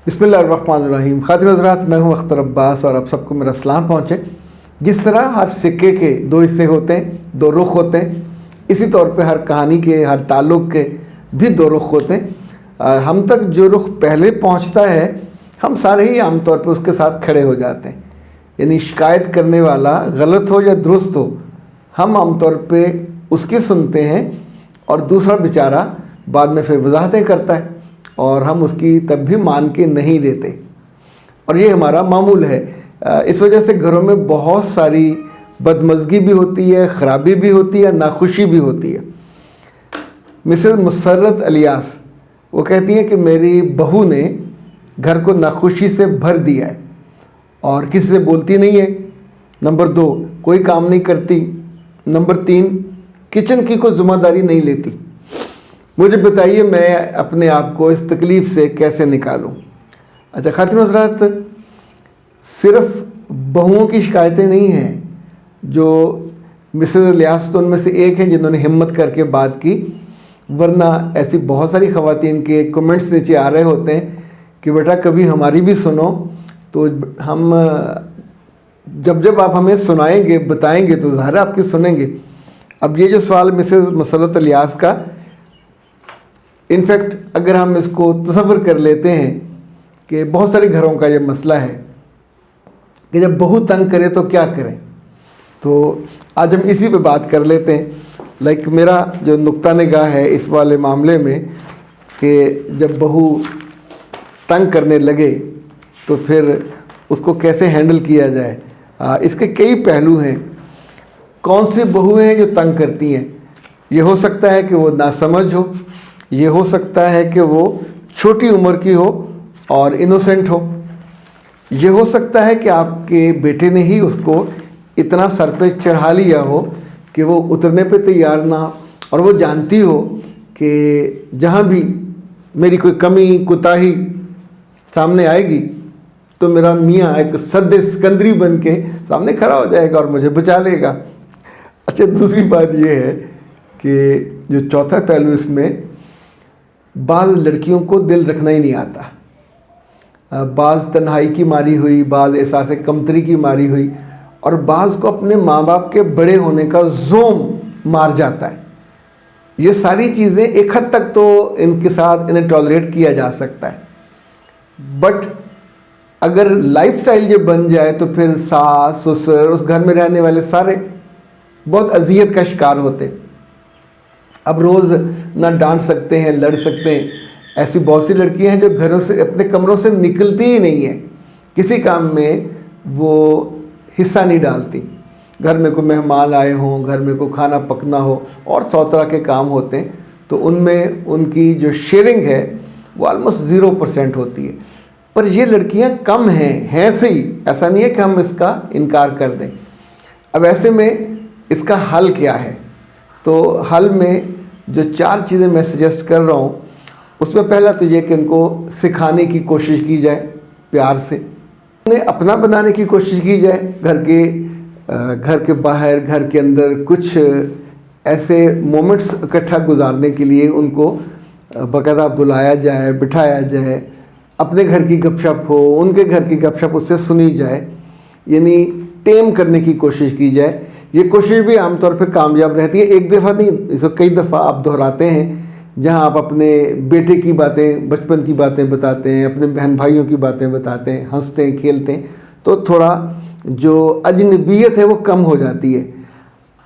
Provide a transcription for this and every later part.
बिस्मिल्लाहिर्रहमानिर्रहीम। खातिन हज़रात, मैं हूं अख्तर अब्बास और आप सबको मेरा सलाम पहुँचे। जिस तरह हर सिक्के के दो हिस्से होते हैं, दो रुख होते हैं, इसी तौर पे हर कहानी के, हर ताल्लुक़ के भी दो रुख होते हैं। हम तक जो रुख पहले पहुँचता है, हम सारे ही आमतौर पर उसके साथ खड़े हो जाते हैं। यानी शिकायत करने वाला गलत हो या दुरुस्त हो, हम आमतौर पे उसकी सुनते हैं और दूसरा बेचारा बाद में फिर वजाहतें करता है और हम उसकी तब भी मान के नहीं देते, और ये हमारा मामूल है। इस वजह से घरों में बहुत सारी बदमज़गी भी होती है, ख़राबी भी होती है, नाखुशी भी होती है। मिसेस मुसर्रत अलियास वो कहती हैं कि मेरी बहू ने घर को नाखुशी से भर दिया है और किसी से बोलती नहीं है। नंबर 2, कोई काम नहीं करती। नंबर 3, किचन की कोई ज़िम्मेदारी नहीं लेती। मुझे बताइए, मैं अपने आप को इस तकलीफ़ से कैसे निकालूं? अच्छा खातिन हज़रात, सिर्फ बहुओं की शिकायतें नहीं हैं। जो मिसेस इलियास तो उनमें से एक हैं जिन्होंने हिम्मत करके बात की, वरना ऐसी बहुत सारी ख़वातीन के कमेंट्स नीचे आ रहे होते हैं कि बेटा कभी हमारी भी सुनो। तो हम जब आप हमें सुनाएंगे, बताएंगे तो ज़ाहिर आपकी सुनेंगे। अब ये जो सवाल मिसेस मुसर्रत अलियास का, इनफैक्ट अगर हम इसको तसव्वुर कर लेते हैं कि बहुत सारे घरों का ये मसला है कि जब बहू तंग करे तो क्या करें, तो आज हम इसी पे बात कर लेते हैं। लाइक मेरा जो नुक्ता निगाह है इस वाले मामले में कि जब बहू तंग करने लगे तो फिर उसको कैसे हैंडल किया जाए। इसके कई पहलू हैं। कौन सी बहुएं हैं जो तंग करती हैं? ये हो सकता है कि वो नासमझ हो, ये हो सकता है कि वो छोटी उम्र की हो और इनोसेंट हो, ये हो सकता है कि आपके बेटे ने ही उसको इतना सर पे चढ़ा लिया हो कि वो उतरने पे तैयार ना, और वो जानती हो कि जहाँ भी मेरी कोई कमी कोताही सामने आएगी तो मेरा मियाँ एक सद्दे सिकंदरी बन के सामने खड़ा हो जाएगा और मुझे बचा लेगा। अच्छा, दूसरी बात ये है कि जो चौथा पहलू इसमें, बाज़ लड़कियों को दिल रखना ही नहीं आता। बाज़ तन्हाई की मारी हुई, बाज़ एहसास कमतरी की मारी हुई, और बाज़ को अपने माँ बाप के बड़े होने का ज़ोम मार जाता है। ये सारी चीज़ें एक हद तक तो इनके साथ इन्हें टॉलरेट किया जा सकता है, बट अगर लाइफस्टाइल ये बन जाए तो फिर सास ससुर, उस घर में रहने वाले सारे बहुत अजियत का शिकार होते। अब रोज़ ना डांट सकते हैं, लड़ सकते हैं। ऐसी बहुत सी लड़कियां हैं जो घरों से, अपने कमरों से निकलती ही नहीं है, किसी काम में वो हिस्सा नहीं डालती। घर में कोई मेहमान आए हों, घर में कोई खाना पकना हो और 100 तरह के काम होते हैं, तो उनमें उनकी जो शेयरिंग है वो ऑलमोस्ट 0% होती है। पर ये लड़कियां कम हैं सही, ऐसा नहीं है कि हम इसका इनकार कर दें। अब ऐसे में इसका हल क्या है? तो हल में जो 4 चीज़ें मैं सजेस्ट कर रहा हूँ, उसमें पहला तो ये कि इनको सिखाने की कोशिश की जाए प्यार से, उन्हें अपना बनाने की कोशिश की जाए। घर के बाहर, घर के अंदर कुछ ऐसे मोमेंट्स इकट्ठा गुजारने के लिए उनको बाकायदा बुलाया जाए, बिठाया जाए। अपने घर की गपशप हो, उनके घर की गपशप उससे सुनी जाए, यानी टेम करने की कोशिश की जाए। ये कोशिश भी आमतौर पे कामयाब रहती है। एक दफ़ा नहीं, इसे कई दफ़ा आप दोहराते हैं, जहां आप अपने बेटे की बातें, बचपन की बातें बताते हैं, अपने बहन भाइयों की बातें बताते हैं, हंसते हैं, खेलते हैं, तो थोड़ा जो अजनबियत है वो कम हो जाती है।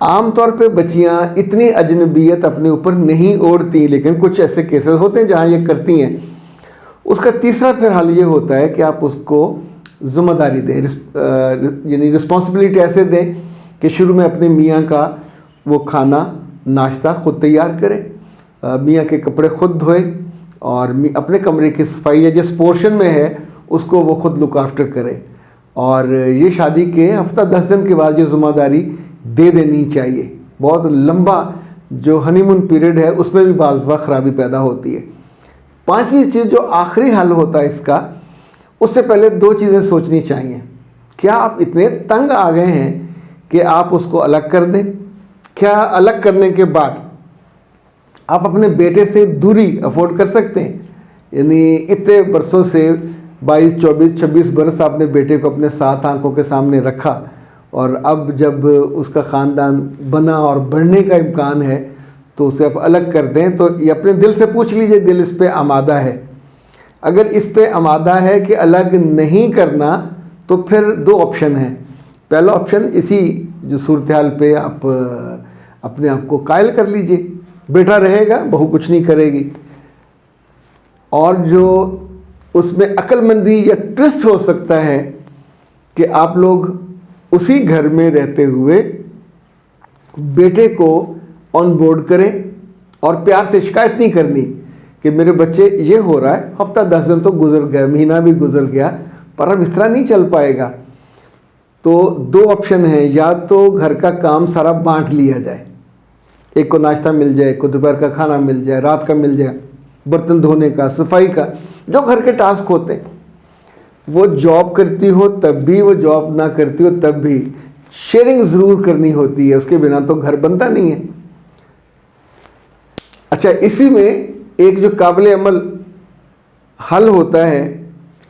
आमतौर पे बच्चियां इतनी अजनबियत अपने ऊपर नहीं ओढ़ती, लेकिन कुछ ऐसे केसेस होते हैं जहाँ ये करती हैं। उसका तीसरा फिर हल ये होता है कि आप उसको ज़िम्मेदारी दें, यानी रिस्पॉन्सिबिलिटी ऐसे दें कि शुरू में अपने मियाँ का वो खाना नाश्ता ख़ुद तैयार करें, मियाँ के कपड़े खुद धोए और अपने कमरे की सफाई या जिस पोर्शन में है उसको वो खुद लुक आफ्टर करे। और ये शादी के हफ्ता 10 दिन के बाद ये ज़िम्मेदारी दे देनी चाहिए। बहुत लंबा जो हनीमून पीरियड है उसमें भी बाज़ वक्त ख़राबी पैदा होती है। 5वीं चीज़ जो आखिरी हल होता है इसका, उससे पहले 2 चीज़ें सोचनी चाहिए। क्या आप इतने तंग आ गए हैं कि आप उसको अलग कर दें? क्या अलग करने के बाद आप अपने बेटे से दूरी अफोर्ड कर सकते हैं? यानी इतने बरसों से 22, 24, 26 बरस आपने बेटे को अपने साथ आंखों के सामने रखा, और अब जब उसका ख़ानदान बना और बढ़ने का इम्कान है तो उसे आप अलग कर दें, तो ये अपने दिल से पूछ लीजिए, दिल इस पे आमादा है। अगर इस पे आमादा है कि अलग नहीं करना, तो फिर दो ऑप्शन हैं। पहला ऑप्शन, इसी जो सूरत हाल पे आप अपने आप को कायल कर लीजिए, बेटा रहेगा, बहू कुछ नहीं करेगी। और जो उसमें अक्लमंदी या ट्विस्ट हो सकता है कि आप लोग उसी घर में रहते हुए बेटे को ऑन बोर्ड करें और प्यार से शिकायत नहीं करनी कि मेरे बच्चे ये हो रहा है, हफ्ता 10 दिन तो गुजर गया, महीना भी गुजर गया, पर अब इस तरह नहीं चल पाएगा। तो दो ऑप्शन हैं, या तो घर का काम सारा बांट लिया जाए, एक को नाश्ता मिल जाए, एक को दोपहर का खाना मिल जाए, रात का मिल जाए, बर्तन धोने का, सफाई का, जो घर के टास्क होते हैं। वो जॉब करती हो तब भी, वो जॉब ना करती हो तब भी शेयरिंग ज़रूर करनी होती है, उसके बिना तो घर बनता नहीं है। अच्छा, इसी में एक जो काबिल अमल हल होता है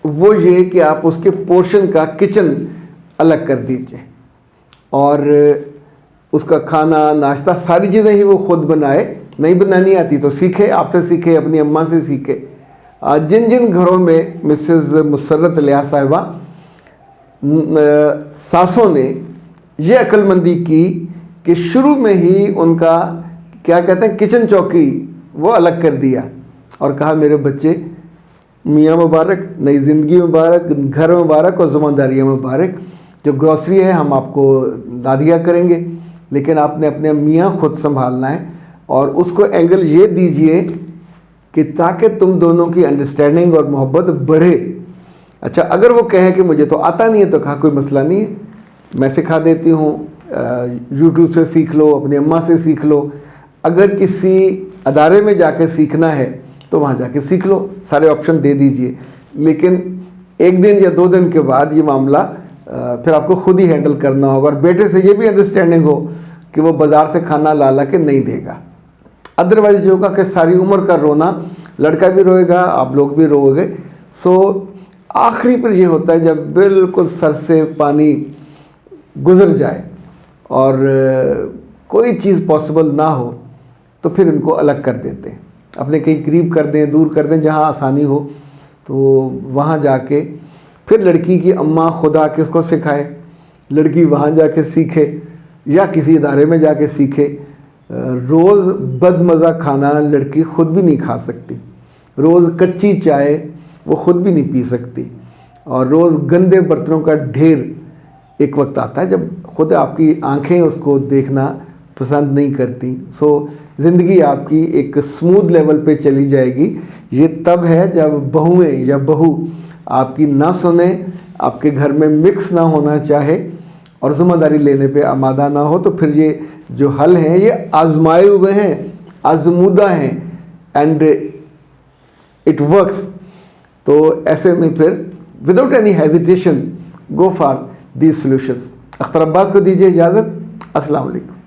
वो ये कि आप उसके पोर्शन का किचन अलग कर दीजिए और उसका खाना, नाश्ता, सारी चीज़ें ही वो खुद बनाए। नहीं बनानी आती तो सीखे, आपसे सीखे, अपनी अम्मा से सीखे। जिन जिन घरों में मिसेस मुसर्रत लिया साहिबा सासों ने ये अक्लमंदी की कि शुरू में ही उनका क्या कहते हैं किचन चौकी वो अलग कर दिया और कहा मेरे बच्चे, मियाँ मुबारक, नई ज़िंदगी मुबारक, घर मुबारक और ज़िम्मेदारियाँ मुबारक। जो ग्रॉसरी है हम आपको ला दिया करेंगे, लेकिन आपने अपने मियाँ खुद संभालना है। और उसको एंगल ये दीजिए कि ताकि तुम दोनों की अंडरस्टैंडिंग और मोहब्बत बढ़े। अच्छा, अगर वो कहे कि मुझे तो आता नहीं है, तो कहा कोई मसला नहीं है, मैं सिखा देती हूँ, यूट्यूब से सीख लो, अपनी अम्मा से सीख लो। अगर किसी अदारे में जाके सीखना है तो वहाँ जाके सीख लो, सारे ऑप्शन दे दीजिए। लेकिन एक दिन या 2 दिन के बाद ये मामला फिर आपको खुद ही हैंडल करना होगा। और बेटे से ये भी अंडरस्टैंडिंग हो कि वो बाज़ार से खाना ला के नहीं देगा। अदरवाइज ये होगा कि सारी उम्र का रोना, लड़का भी रोएगा, आप लोग भी रोओगे। सो आखिरी पर ये होता है जब बिल्कुल सर से पानी गुज़र जाए और कोई चीज़ पॉसिबल ना हो, तो फिर इनको अलग कर देते हैं, अपने कहीं करीब कर दें, दूर कर दें, जहाँ आसानी हो तो वहाँ जाके फिर लड़की की अम्मा खुदा के उसको सिखाए, लड़की वहाँ जाके सीखे या किसी इदारे में जाके सीखे। रोज़ बदमज़ा खाना लड़की खुद भी नहीं खा सकती, रोज़ कच्ची चाय वो खुद भी नहीं पी सकती, और रोज़ गंदे बर्तनों का ढेर एक वक्त आता है जब खुद आपकी आंखें उसको देखना पसंद नहीं करती। सो ज़िंदगी आपकी एक स्मूथ लेवल पे चली जाएगी। ये तब है जब बहुएं या बहू आपकी ना सुने, आपके घर में मिक्स ना होना चाहे और ज़िम्मेदारी लेने पे आमादा ना हो। तो फिर ये जो हल हैं ये आजमाए हुए हैं, आजमूदा हैं, एंड इट वर्क्स। तो ऐसे में फिर without any hesitation go for these solutions. Akhtar Abbas को दीजिए इजाज़त। अस्सलाम वालेकुम।